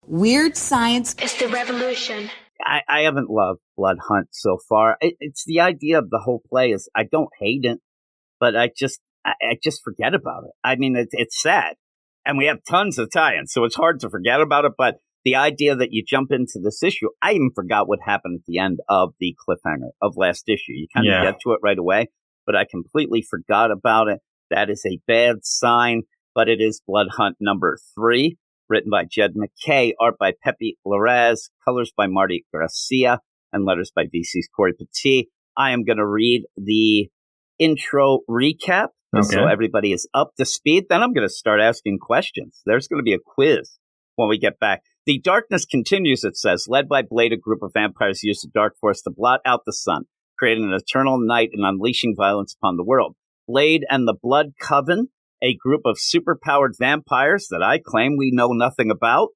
Weird science is the revolution. I haven't loved Blood Hunt so far. It's the idea of the whole play is I don't hate it, but I just forget about it. I mean, it's sad. And we have tons of tie-ins, so it's hard to forget about it. But the idea that you jump into this issue, I even forgot what happened at the end of the cliffhanger of last issue. You kind of get to it right away, but I completely forgot about it. That is a bad sign, but it is Blood Hunt number 3. Written by Jed McKay, art by Pepe Larraz, colors by Marty Garcia, and letters by VC's Corey Petit. I am going to read the intro recap so everybody is up to speed. Then I'm going to start asking questions. There's going to be a quiz when we get back. The darkness continues, it says. Led by Blade, a group of vampires use the dark force to blot out the sun, creating an eternal night and unleashing violence upon the world. Blade and the Blood Coven, a group of superpowered vampires that I claim we know nothing about,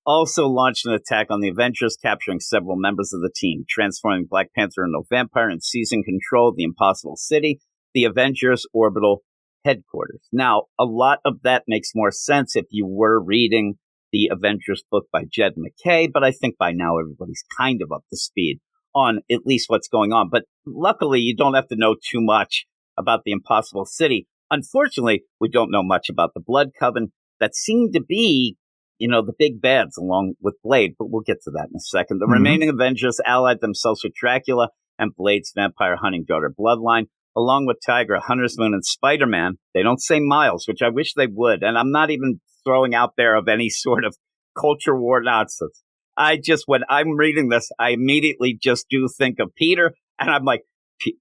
also launched an attack on the Avengers, capturing several members of the team, transforming Black Panther into a vampire and seizing control of the Impossible City, the Avengers' orbital headquarters. Now, a lot of that makes more sense if you were reading the Avengers book by Jed McKay, but I think by now everybody's kind of up to speed on at least what's going on. But luckily, you don't have to know too much about the Impossible City. Unfortunately, we don't know much about the Blood Coven that seem to be, the big bads along with Blade, but we'll get to that in a second. The remaining Avengers allied themselves with Dracula and Blade's vampire hunting daughter Bloodline, along with Tigra, Hunter's Moon, and Spider-Man. They don't say Miles, which I wish they would, and I'm not even throwing out there of any sort of culture war nonsense. When I'm reading this, I immediately just do think of Peter, and I'm like,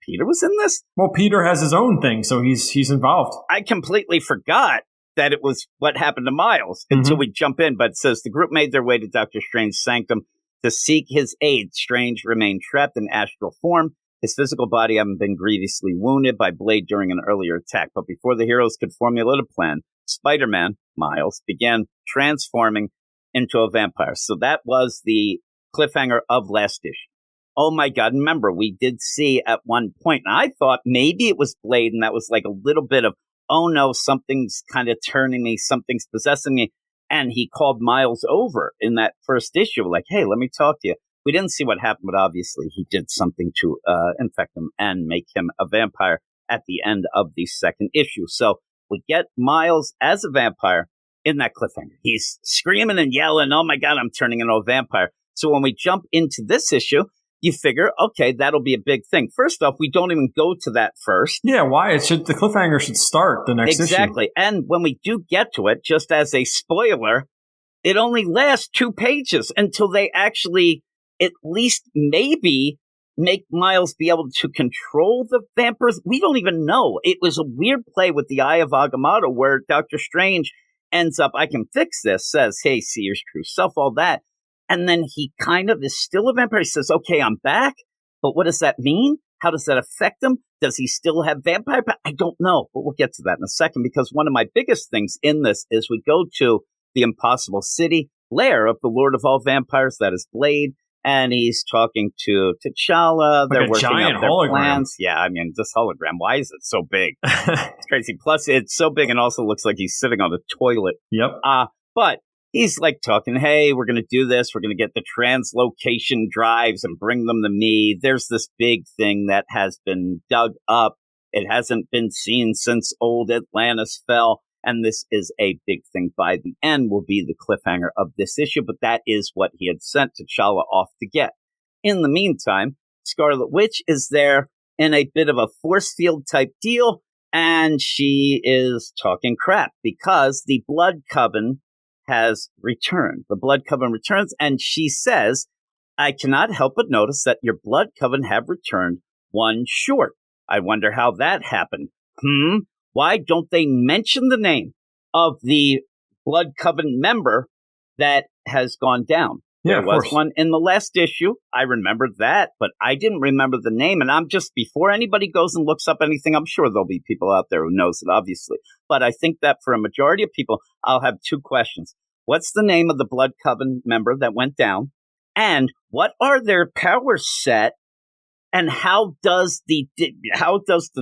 Peter was in this? Well, Peter has his own thing, so he's involved. I completely forgot that it was what happened to Miles until we jump in. But it says the group made their way to Dr. Strange's sanctum to seek his aid. Strange remained trapped in astral form. His physical body having been grievously wounded by Blade during an earlier attack. But before the heroes could formulate a plan, Spider-Man, Miles, began transforming into a vampire. So that was the cliffhanger of last issue. Oh my God, remember, we did see at one point, and I thought maybe it was Blade, and that was like a little bit of, oh no, something's kind of turning me, something's possessing me. And he called Miles over in that first issue, like, hey, let me talk to you. We didn't see what happened, but obviously he did something to infect him and make him a vampire at the end of the second issue. So we get Miles as a vampire in that cliffhanger. He's screaming and yelling, oh my God, I'm turning into a vampire. So when we jump into this issue, you figure, okay, that'll be a big thing. First off, we don't even go to that first. Yeah, why? The cliffhanger should start the next issue. Exactly. And when we do get to it, just as a spoiler, it only lasts 2 pages until they actually at least maybe make Miles be able to control the vampires. We don't even know. It was a weird play with the Eye of Agamotto where Dr. Strange ends up, I can fix this, says, hey, see your true self, all that. And then he kind of is still a vampire. He says, okay, I'm back. But what does that mean? How does that affect him? Does he still have vampire power? I don't know. But we'll get to that in a second, because one of my biggest things in this is we go to the Impossible City, lair of the Lord of all vampires, that is Blade. And he's talking to T'Challa. They're working out their plans. Yeah, I mean, this hologram, why is it so big? It's crazy. Plus, it's so big and also looks like he's sitting on the toilet. Yep. But he's like talking, hey, we're going to do this. We're going to get the translocation drives and bring them to me. There's this big thing that has been dug up. It hasn't been seen since old Atlantis fell. And this is a big thing. By the end will be the cliffhanger of this issue. But that is what he had sent T'Challa off to get. In the meantime, Scarlet Witch is there in a bit of a force field type deal. And she is talking crap because the Blood Coven has returned. The Blood Coven returns, and she says, I cannot help but notice that your Blood Coven have returned one short. I wonder how that happened. Why don't they mention the name of the Blood Coven member that has gone down? Yeah, there was one in the last issue. I remembered that, but I didn't remember the name. And I'm just, before anybody goes and looks up anything, I'm sure there'll be people out there who knows it, obviously. But I think that for a majority of people, I'll have 2 questions. What's the name of the Blood Coven member that went down? And what are their powers set? And how does the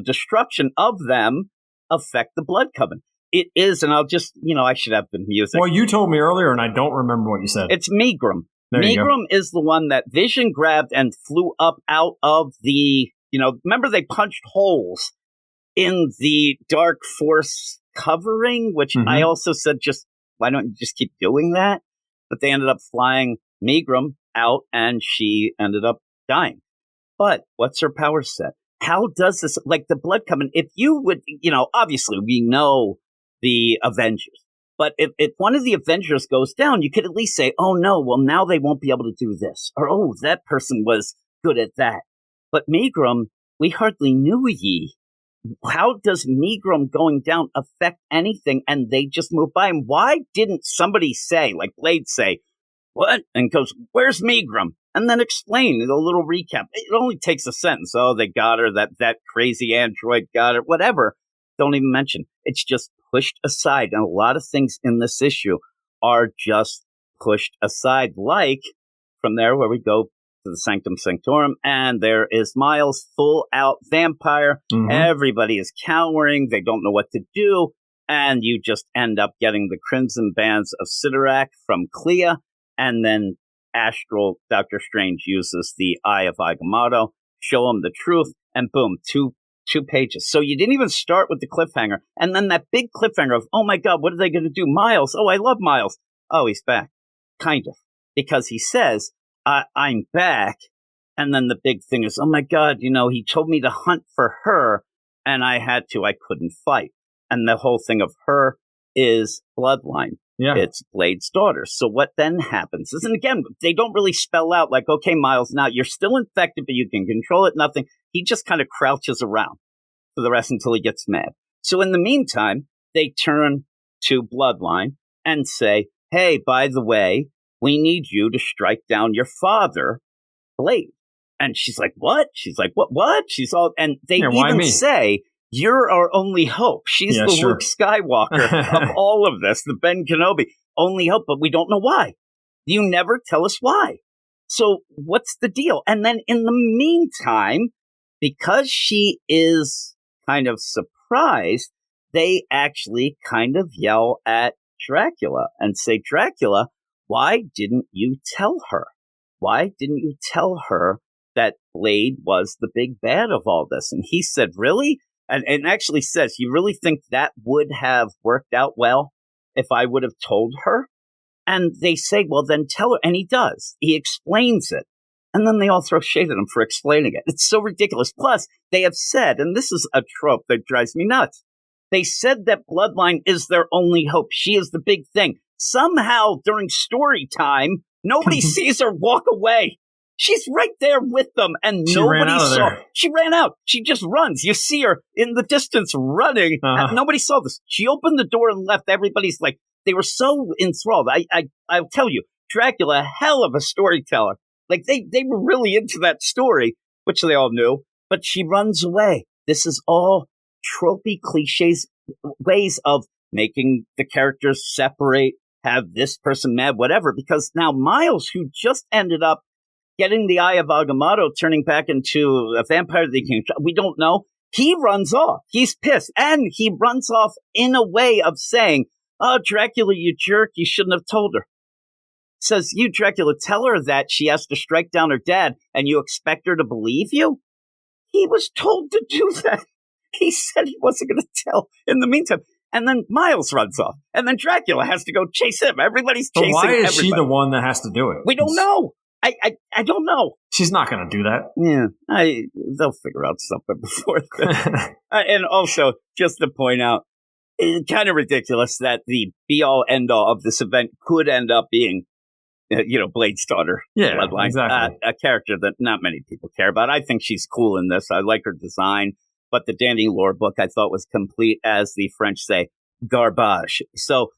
destruction of them affect the Blood Coven? It is, and I'll just, I should have the music. Well, you told me earlier, and I don't remember what you said. It's Megrim. There you go. Megrim is the one that Vision grabbed and flew up out of the, remember they punched holes in the Dark Force covering, which I also said, why don't you just keep doing that? But they ended up flying Megrim out, and she ended up dying. But what's her power set? How does this, like the Blood Covenant, if you would, obviously we know the Avengers, but if one of the Avengers goes down, you could at least say, oh no, well now they won't be able to do this. Or, oh, that person was good at that. But Megrim, we hardly knew ye. How does Megrim going down affect anything? And they just move by. And why didn't somebody say, like Blade say, what? And goes, where's Megrim? And then explain a little recap. It only takes a sentence. Oh, they got her. That crazy android got her. Whatever. Don't even mention. It's just pushed aside. And a lot of things in this issue are just pushed aside. Like from there where we go to the Sanctum Sanctorum, and there is Miles, full out vampire. Everybody is cowering. They don't know what to do. And you just end up getting the Crimson Bands of Sidorak from Clea. And then Astral Doctor Strange uses the Eye of Agamotto, show him the truth, and boom, two pages. So you didn't even start with the cliffhanger. And then that big cliffhanger of, oh my God, what are they going to do? Miles. Oh, I love Miles. Oh, he's back. Kind of. Because he says, I'm back. And then the big thing is, oh my God, he told me to hunt for her, and I couldn't fight. And the whole thing of her is Bloodline. Yeah. It's Blade's daughter. So what then happens is, and again, they don't really spell out like, okay, Miles, now you're still infected, but you can control it, nothing. He just kind of crouches around for the rest until he gets mad. So in the meantime, they turn to Bloodline and say, hey, by the way, we need you to strike down your father, Blade. And she's like, what? She's like, what? She's all, and they even say, you're our only hope. She's the Luke Skywalker of all of this, the Ben Kenobi. Only hope, but we don't know why. You never tell us why. So what's the deal? And then in the meantime, because she is kind of surprised, they actually kind of yell at Dracula and say, Dracula, why didn't you tell her? Why didn't you tell her that Blade was the big bad of all this? And he said, really? And actually says, you really think that would have worked out well if I would have told her? And they say, well, then tell her. And he does. He explains it. And then they all throw shade at him for explaining it. It's so ridiculous. Plus, they have said, and this is a trope that drives me nuts, they said that Bloodline is their only hope. She is the big thing. Somehow, during story time, nobody sees her walk away. She's right there with them, and nobody saw. She ran out. She just runs. You see her in the distance running. And nobody saw this. She opened the door and left. Everybody's like, they were so enthralled. I'll tell you, Dracula, a hell of a storyteller. Like they were really into that story, which they all knew. But she runs away. This is all tropey cliches, ways of making the characters separate, have this person mad, whatever. Because now Miles, who just ended up getting the Eye of Agamotto, turning back into a vampire that he can, we don't know. He runs off. He's pissed. And he runs off in a way of saying, oh, Dracula, you jerk, you shouldn't have told her. Says, you, Dracula, tell her that she has to strike down her dad, and you expect her to believe you? He was told to do that. He said he wasn't going to tell in the meantime. And then Miles runs off. And then Dracula has to go chase him. Everybody's chasing everybody. Why is she the one that has to do it? We don't know. I don't know. She's not going to do that. Yeah, they'll figure out something before then. And also, just to point out, it's kind of ridiculous that the be-all, end-all of this event could end up being, Blade's daughter. Yeah, Bloodline, exactly. A character that not many people care about. I think she's cool in this. I like her design. But the Danny lore book I thought was complete, as the French say, garbage. So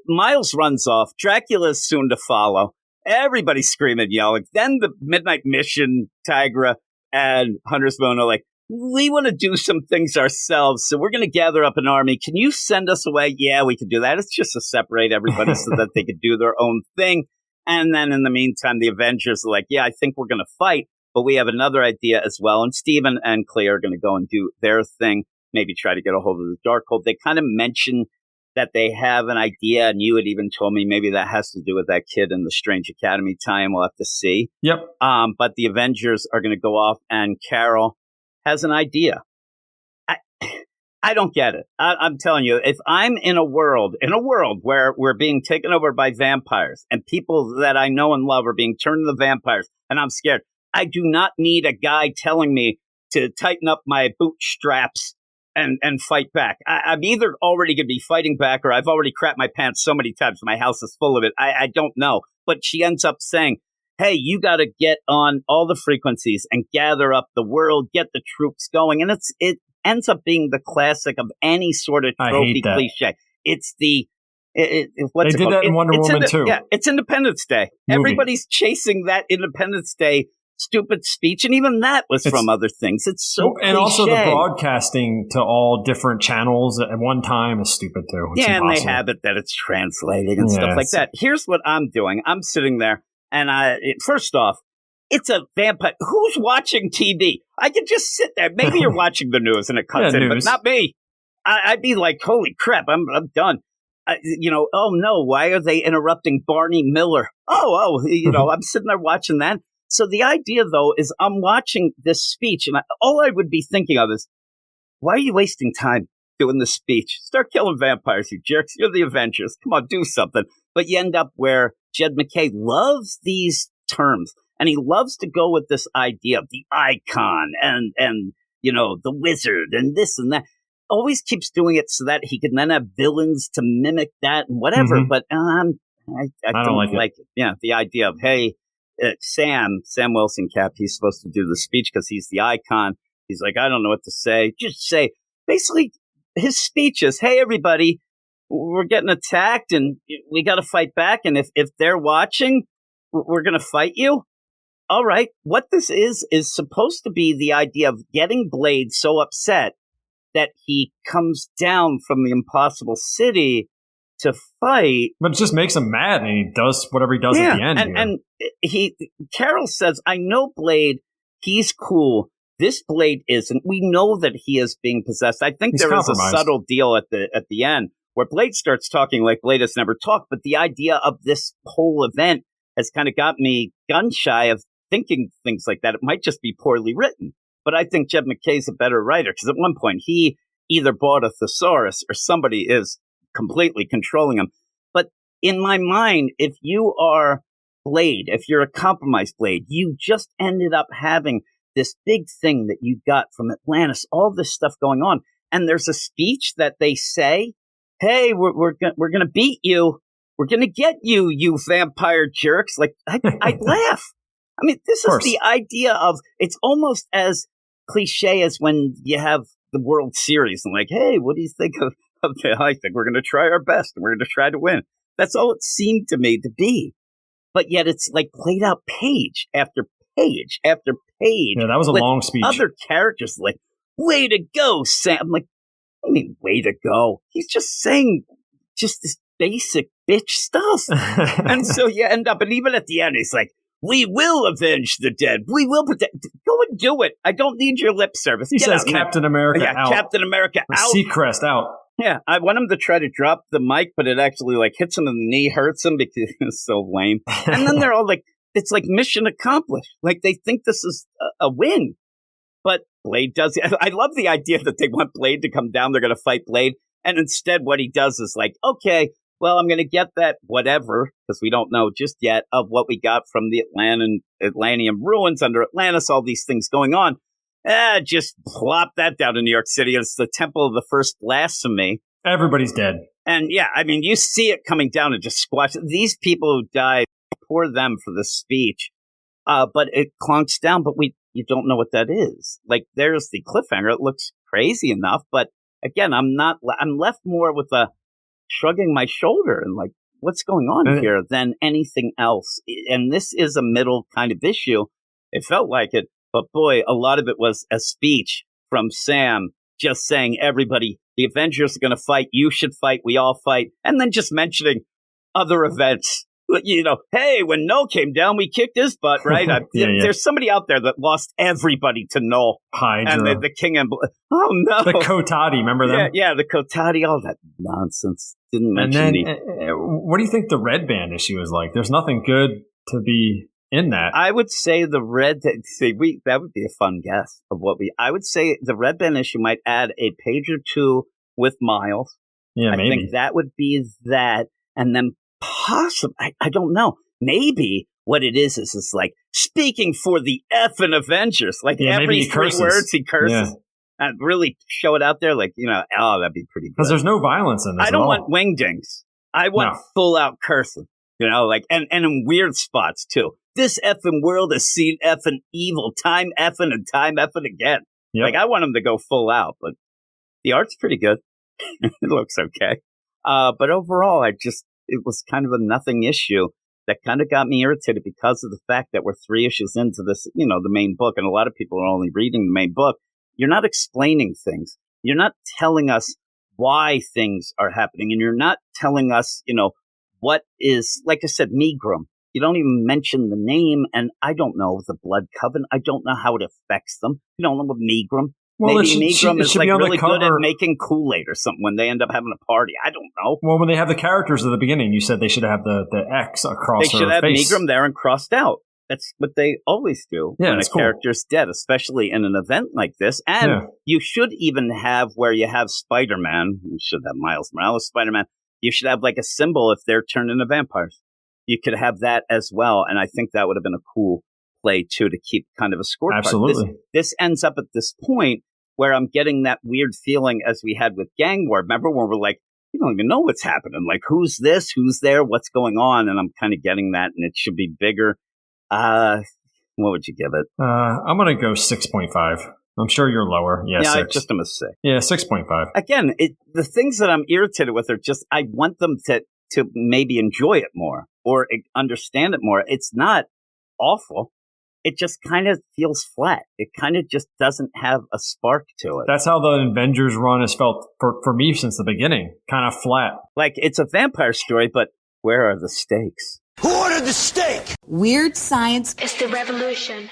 Miles runs off. Dracula's soon to follow. Everybody's screaming, yelling. Then the Midnight Mission, Tigra, and Hunter's Bone are like, we want to do some things ourselves, so we're going to gather up an army. Can you send us away? Yeah, we can do that. It's just to separate everybody so that they could do their own thing. And then in the meantime, the Avengers are like, yeah, I think we're going to fight, but we have another idea as well. And Steven and Claire are going to go and do their thing, maybe try to get a hold of the Darkhold. They kind of mention that they have an idea, and you had even told me maybe that has to do with that kid in the Strange Academy tie-in. We'll have to see. Yep. But the Avengers are going to go off, and Carol has an idea. I don't get it. I'm telling you, if I'm in a world where we're being taken over by vampires, and people that I know and love are being turned into vampires, and I'm scared, I do not need a guy telling me to tighten up my bootstraps and fight back. I'm either already going to be fighting back, or I've already crapped my pants so many times. My house is full of it. I don't know. But she ends up saying, hey, you got to get on all the frequencies and gather up the world, get the troops going. And it ends up being the classic of any sort of trophy cliche. It's the what's they did that in Wonder Woman too. Yeah, it's Independence Day. Movie. Everybody's chasing that Independence Day stupid speech, and even that was from other things. It's so and cliche. Also the broadcasting to all different channels at one time is stupid too. It's impossible. And they have it that it's translating and stuff like that. Here's what I'm doing. I'm sitting there, and first off, it's a vampire. Who's watching TV? I could just sit there. Maybe you're watching the news and it cuts in, but not me. I'd be like, holy crap, I'm done. Oh no, why are they interrupting Barney Miller? I'm sitting there watching that. So the idea, though, is I'm watching this speech, and all I would be thinking of is, why are you wasting time doing this speech? Start killing vampires, you jerks. You're the Avengers. Come on, do something. But you end up where Jed McKay loves these terms, and he loves to go with this idea of the icon and the wizard and this and that. Always keeps doing it so that he can then have villains to mimic that and whatever. Mm-hmm. But I don't like it. Yeah, the idea of, hey, Sam Wilson Cap, he's supposed to do the speech because he's the icon. He's like, I don't know what to say. Just say, basically, his speech is, hey, everybody, we're getting attacked and we got to fight back. And if they're watching, we're going to fight you. All right. What this is supposed to be the idea of getting Blade so upset that he comes down from the impossible city to fight. But it just makes him mad, and he does whatever he does at the end. And Carol says, I know Blade, he's cool. This Blade isn't. We know that he is being possessed. I think there is a subtle deal at the end where Blade starts talking like Blade has never talked, but the idea of this whole event has kind of got me gun shy of thinking things like that. It might just be poorly written. But I think Jed McKay's a better writer, because at one point he either bought a thesaurus or somebody is completely controlling him. But in my mind, if you are Blade, if you're a compromised Blade, you just ended up having this big thing that you got from Atlantis, all this stuff going on. And there's a speech that they say, hey, we're going to beat you. We're going to get you, you vampire jerks. Like, I'd laugh. I mean, this is the idea of, it's almost as cliche as when you have the World Series and like, hey, what do you think of the, I think we're going to try our best and we're going to try to win. That's all it seemed to me to be. But yet it's like played out page after page after page. Yeah, that was a long speech. Other characters like, way to go, Sam. I'm like, I mean, way to go. He's just saying just this basic bitch stuff. And so you end up, and even at the end, he's like, we will avenge the dead. We will protect. Go and do it. I don't need your lip service. He says Captain America out. Captain America out. Seacrest out. Yeah, I want him to try to drop the mic, but it actually like hits him in the knee, hurts him because it's so lame. And then they're all like, it's like mission accomplished. Like they think this is a win. But Blade does. I love the idea that they want Blade to come down. They're going to fight Blade. And instead what he does is like, okay, well, I'm going to get that whatever, because we don't know just yet, of what we got from the Atlantean ruins under Atlantis, all these things going on. Just plop that down in New York City. It's the temple of the first blasphemy. Everybody's dead. And yeah, I mean, you see it coming down and just squash. These people who died, poor them for this speech. But it clunks down, but you don't know what that is. Like, there's the cliffhanger. It looks crazy enough, but again, I'm left more with a shrugging my shoulder and like, what's going on here than anything else. And this is a middle kind of issue. It felt like it, but boy, a lot of it was a speech from Sam just saying, everybody, the Avengers are going to fight. You should fight. We all fight. And then just mentioning other events hey, when Null came down, we kicked his butt, right? There's somebody out there that lost everybody to Null. Hydra. And the King and... Oh, no. The Kotati, remember them? Yeah, the Kotati, all that nonsense. Didn't mention what do you think the Red Band issue is like? There's nothing good to be in that. I would say the Red... that would be a fun guess of what I would say the Red Band issue might add a page or two with Miles. Yeah, maybe. I think that would be that. And then possibly, I don't know. Maybe what it is like speaking for the effing Avengers. Like every 3 words he curses. Yeah. And really show it out there. Like, that'd be pretty good. Because there's no violence in this. I don't want wingdings. I want full out cursing. And in weird spots too. This effing world has seen effing evil time effing and time effing again. Yep. Like I want him to go full out, but the art's pretty good. It looks okay. But overall, it was kind of a nothing issue that kind of got me irritated because of the fact that we're 3 issues into this, the main book, and a lot of people are only reading the main book. You're not explaining things. You're not telling us why things are happening, and you're not telling us, what is, like I said, Megrim. You don't even mention the name, and I don't know the Blood Coven. I don't know how it affects them. You don't know what Megrim. Well, maybe Megrim is like really good at making Kool-Aid or something when they end up having a party. I don't know. Well, when they have the characters at the beginning, you said they should have the X across their face. They should have Megrim there and crossed out. That's what they always do when a character's dead, especially in an event like this. And you should even have where you have Spider-Man. You should have Miles Morales, Spider-Man. You should have like a symbol if they're turned into vampires. You could have that as well. And I think that would have been a cool play too, to keep kind of a scorecard. Absolutely. This ends up at this point where I'm getting that weird feeling as we had with Gang War. Remember when we're like, we don't even know what's happening. Like, who's this? Who's there? What's going on? And I'm kind of getting that, and it should be bigger. What would you give it? I'm going to go 6.5. I'm sure you're lower. Yeah, 6. Just a mistake. Yeah, 6.5. Again, the things that I'm irritated with are just, I want them to maybe enjoy it more or understand it more. It's not awful. It just kind of feels flat. It kind of just doesn't have a spark to it. That's how the Avengers run has felt for me since the beginning. Kind of flat. Like, it's a vampire story, but where are the stakes? Who ordered the steak? Weird science is the revolution.